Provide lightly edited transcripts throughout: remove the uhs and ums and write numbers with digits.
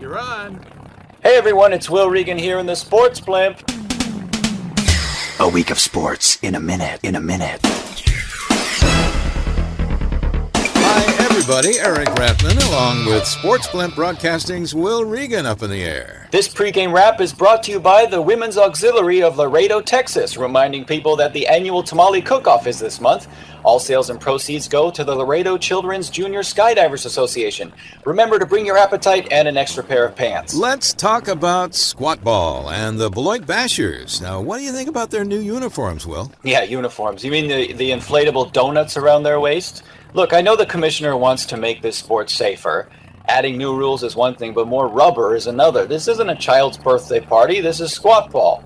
You're on. Hey everyone, it's Will Regan here in the Sportsblimp. A week of sports in a minute. Hi everybody, Eric Rathman along with Sportsblimp Broadcasting's Will Regan up in the air. This pregame wrap is brought to you by the Women's Auxiliary of Laredo, Texas, reminding people that the annual Tamale Cook-Off is this month. All sales and proceeds go to the Laredo Children's Junior Skydivers Association. Remember to bring your appetite and an extra pair of pants. Let's talk about Squatball and the Beloit Bashers. Now, what do you think about their new uniforms, Will? Yeah, uniforms. You mean the inflatable donuts around their waist? Look, I know the commissioner wants to make this sport safer. Adding new rules is one thing, but more rubber is another. This isn't a child's birthday party. This is Squatball.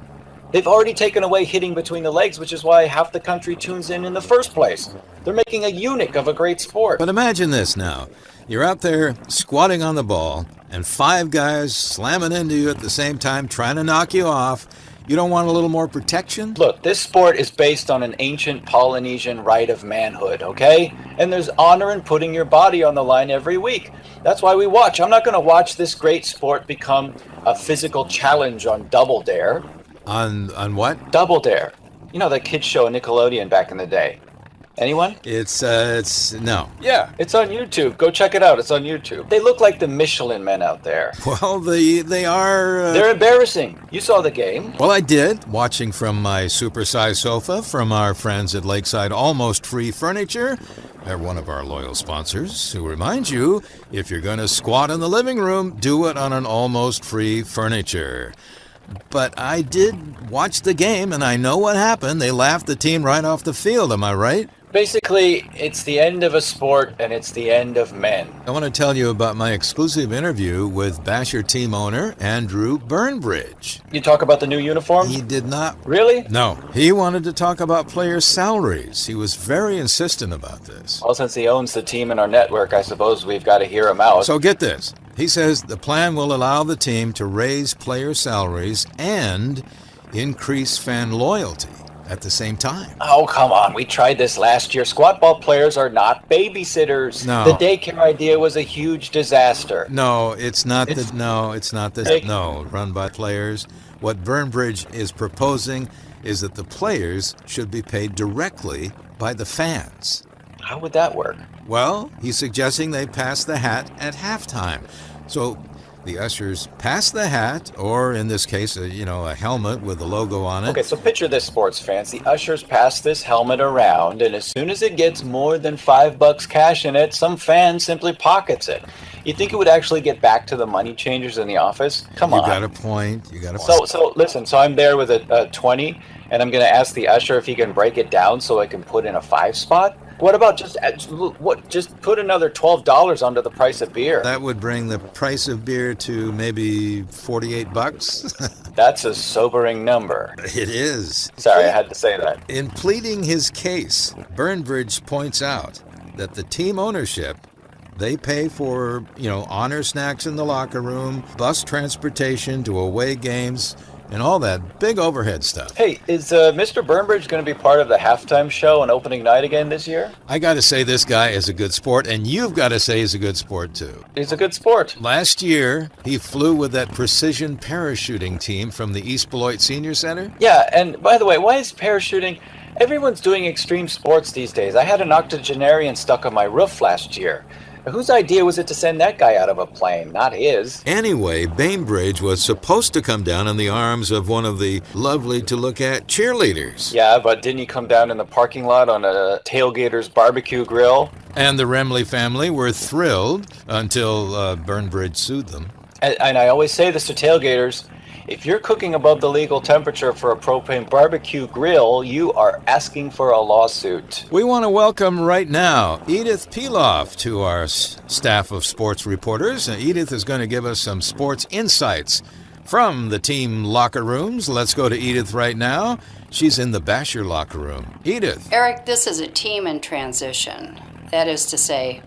They've already taken away hitting between the legs, which is why half the country tunes in the first place. They're making a eunuch of a great sport. But imagine this now. You're out there squatting on the ball, and 5 guys slamming into you at the same time, trying to knock you off. You don't want a little more protection? Look, this sport is based on an ancient Polynesian rite of manhood, okay? And there's honor in putting your body on the line every week. That's why we watch. I'm not going to watch this great sport become a physical challenge on Double Dare. On what? Double Dare. You know, that kids show on Nickelodeon back in the day. Anyone? It's no. Yeah, it's on YouTube. Go check it out. It's on YouTube. They look like the Michelin men out there. Well, they are... They're embarrassing. You saw the game. Well, I did, watching from my supersized sofa from our friends at Lakeside Almost Free Furniture. They're one of our loyal sponsors who remind you, if you're going to squat in the living room, do it on an Almost Free Furniture. But I did watch the game, and I know what happened. They laughed the team right off the field, am I right? Basically, it's the end of a sport, and it's the end of men. I want to tell you about my exclusive interview with Basher team owner Andrew Burnbridge. You talk about the new uniforms? He did not. Really? No. He wanted to talk about players' salaries. He was very insistent about this. Well, since he owns the team in our network, I suppose we've got to hear him out. So get this. He says the plan will allow the team to raise player salaries and increase fan loyalty at the same time. Oh, come on. We tried this last year. Squatball players are not babysitters. No. The daycare idea was a huge disaster. No, it's not run by players. What Burnbridge is proposing is that the players should be paid directly by the fans. How would that work? Well, he's suggesting they pass the hat at halftime. So the ushers pass the hat, or in this case, a helmet with the logo on it. Okay, so picture this, sports fans. The ushers pass this helmet around, and as soon as it gets more than $5 cash in it, some fan simply pockets it. You think it would actually get back to the money changers in the office? Come on. You got a point. So listen, so I'm there with a 20, and I'm going to ask the usher if he can break it down so I can put in a 5 spot. What about just put another $12 onto the price of beer? That would bring the price of beer to maybe $48. That's a sobering number. It is. Sorry, I had to say that. In pleading his case, Burnbridge points out that the team ownership, they pay for, honor snacks in the locker room, bus transportation to away games, and all that big overhead stuff. Hey, is Mr. Burnbridge going to be part of the halftime show on opening night again this year? I got to say this guy is a good sport, and you've got to say he's a good sport too. He's a good sport. Last year, he flew with that precision parachuting team from the East Beloit Senior Center. Yeah, and by the way, why is parachuting... Everyone's doing extreme sports these days. I had an octogenarian stuck on my roof last year. Whose idea was it to send that guy out of a plane? Not his. Anyway, Bainbridge was supposed to come down in the arms of one of the lovely-to-look-at cheerleaders. Yeah, but didn't he come down in the parking lot on a tailgater's barbecue grill? And the Remley family were thrilled until Burnbridge sued them. And I always say this to tailgaters. If you're cooking above the legal temperature for a propane barbecue grill, you are asking for a lawsuit. We want to welcome right now Edith Piloff to our staff of sports reporters. Edith is going to give us some sports insights from the team locker rooms. Let's go to Edith right now. She's in the Basher locker room. Edith. Eric, this is a team in transition. That is to say,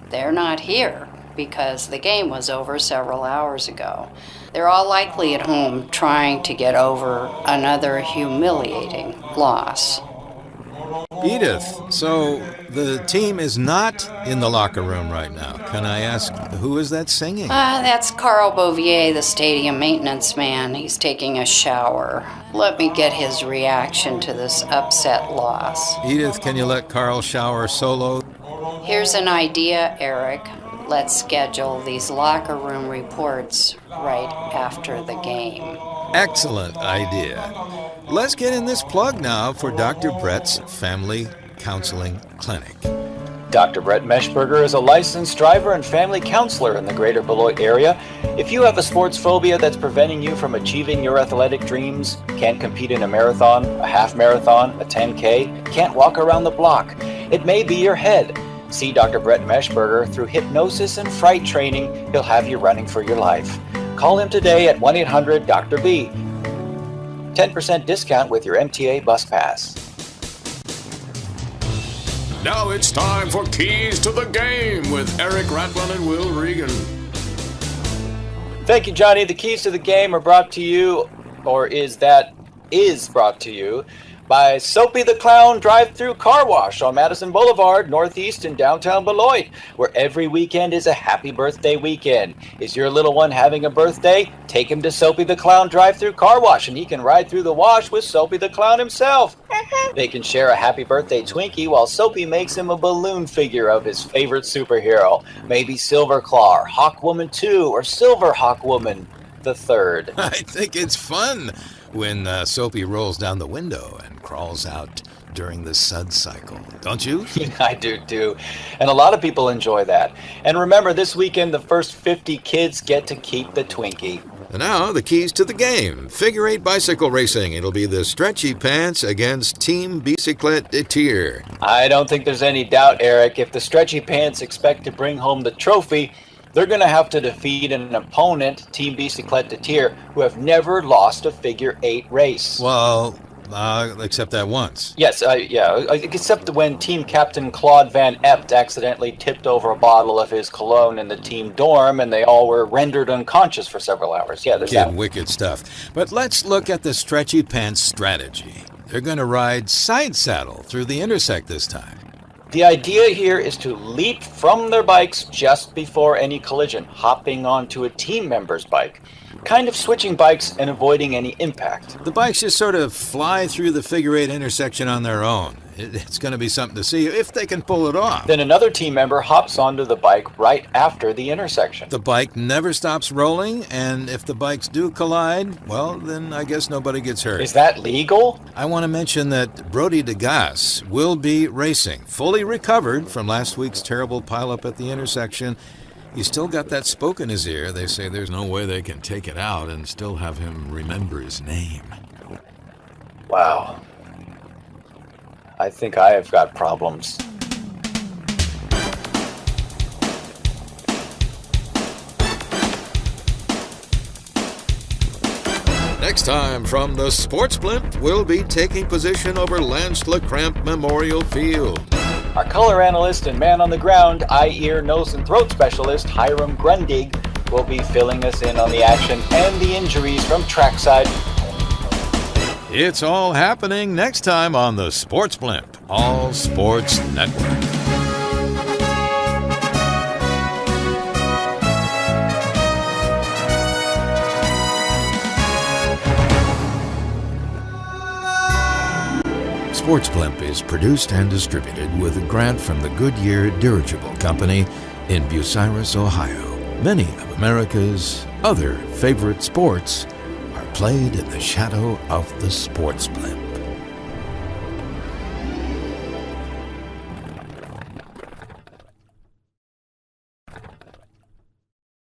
they're not here because the game was over several hours ago. They're all likely at home trying to get over another humiliating loss. Edith, so the team is not in the locker room right now. Can I ask, who is that singing? That's Carl Bouvier, the stadium maintenance man. He's taking a shower. Let me get his reaction to this upset loss. Edith, can you let Carl shower solo? Here's an idea, Eric. Let's schedule these locker room reports right after the game. Excellent idea. Let's get in this plug now for Dr. Brett's Family Counseling Clinic. Dr. Brett Meshberger is a licensed driver and family counselor in the greater Beloit area. If you have a sports phobia that's preventing you from achieving your athletic dreams, can't compete in a marathon, a half marathon, a 10K, can't walk around the block, it may be your head. See Dr. Brett Meshberger through hypnosis and fright training. He'll have you running for your life. Call him today at 1-800-DR-B. 10% discount with your MTA bus pass. Now it's time for Keys to the Game with Eric Ratlin and Will Regan. Thank you, Johnny. The keys to the game are brought to you, or is brought to you, by Soapy the Clown Drive-Thru Car Wash on Madison Boulevard, Northeast in downtown Beloit, where every weekend is a happy birthday weekend. Is your little one having a birthday? Take him to Soapy the Clown Drive-Thru Car Wash, and he can ride through the wash with Soapy the Clown himself. They can share a happy birthday Twinkie while Soapy makes him a balloon figure of his favorite superhero. Maybe Silver Claw, or Hawkwoman 2, or Silver Hawkwoman the Third. I think it's fun when Soapy rolls down the window and crawls out during the sud cycle. Don't you? I do too. And a lot of people enjoy that. And remember, this weekend, the first 50 kids get to keep the Twinkie. And now, the keys to the game. Figure 8 bicycle racing. It'll be the Stretchy Pants against Team Bicyclette de Tir. I don't think there's any doubt, Eric. If the Stretchy Pants expect to bring home the trophy, they're going to have to defeat an opponent, Team Bicyclette de Tir, who have never lost a figure 8 race. Well, except that once. Yes, except when team captain Claude Van Ept accidentally tipped over a bottle of his cologne in the team dorm and they all were rendered unconscious for several hours. Yeah, there's that. Wicked stuff. But let's look at the Stretchy Pants strategy. They're going to ride side saddle through the intersect this time. The idea here is to leap from their bikes just before any collision, hopping onto a team member's bike, kind of switching bikes and avoiding any impact. The bikes just sort of fly through the figure 8 intersection on their own. It's going to be something to see if they can pull it off. Then another team member hops onto the bike right after the intersection. The bike never stops rolling, and if the bikes do collide, well, then I guess nobody gets hurt. Is that legal? I want to mention that Brody Degas will be racing, fully recovered from last week's terrible pileup at the intersection. He's still got that spoke in his ear. They say there's no way they can take it out and still have him remember his name. Wow. I think I have got problems. Next time from the Sportsblimp, we'll be taking position over Lance LeCramp Memorial Field. Our color analyst and man on the ground, eye, ear, nose, and throat specialist, Hiram Grundig, will be filling us in on the action and the injuries from trackside. It's all happening next time on the Sportsblimp, All Sports Network. Sportsblimp is produced and distributed with a grant from the Goodyear Dirigible Company in Bucyrus, Ohio. Many of America's other favorite sports are played in the shadow of the Sportsblimp.